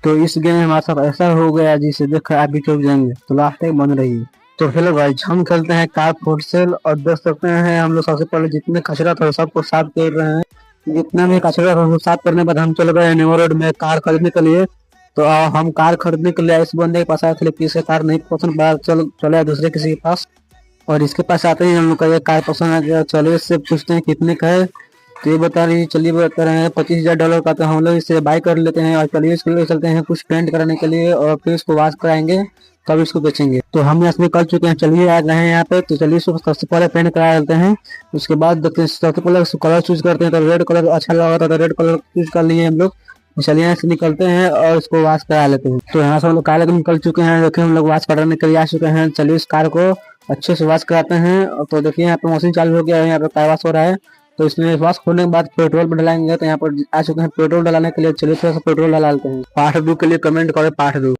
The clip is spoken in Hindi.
तो इस गेम में हमारे साथ ऐसा हो गया जिसे देख आप भी चौंक जाएंगे, तो लास्ट तक बन रही है। तो हेलो गाइस, हम खेलते हैं कार फॉर सेल और देख सकते हैं हम लोग सबसे पहले जितने कचरा था सबको साफ कर रहे हैं। जितना भी कचरा था उसको साफ करने के बाद हम चल गए न्यू रोड में कार खरीदने के लिए। तो हम कार खरीदने के लिए इस बंदे के पास आए थे, लेकिन इसे कार नहीं पसंद पड़ा, चले दूसरे किसी के पास। और इसके पास आते ही हम लोग का ये कार पसंद आ गया। चलिए इससे पूछते हैं कितने का है। तो ये बता रही, चलिए बता रहे हैं $25,000 का। तो हम लोग इसे बाय कर लेते हैं और चलिए इसके लिए चलते हैं कुछ पेंट कराने के लिए और फिर इसको वॉश कराएंगे, तब इसको बेचेंगे। तो हम इसमें कर चुके हैं, चलिए आ गए हैं यहाँ पे। तो चलिए इसको सबसे पहले पेंट करा लेते हैं। उसके बाद देखते हैं, सबसे पहले कलर चूज करते हैं। तो रेड कलर अच्छा लगा था तो रेड कलर चूज कर लिए हम लोग। चलिए यहाँ से निकलते हैं और इसको वॉश करा लेते हैं। तो यहाँ से हम लोग कार निकल चुके हैं। देखिए हम लोग वॉश कराने के लिए आ चुके हैं। चलिए इस कार को अच्छे से वॉश कराते हैं। तो देखिए यहाँ पे मशीन चालू हो गया है, यहाँ पे कार वॉश हो रहा है। तो इसमें वॉश खोलने के बाद पेट्रोल डलाएंगे। तो यहाँ पर आ चुके हैं पेट्रोल डलाने के लिए। चलिए थोड़ा सा पेट्रोल डला लेते हैं। पार्ट 2 के लिए कमेंट करें, पार्ट 2।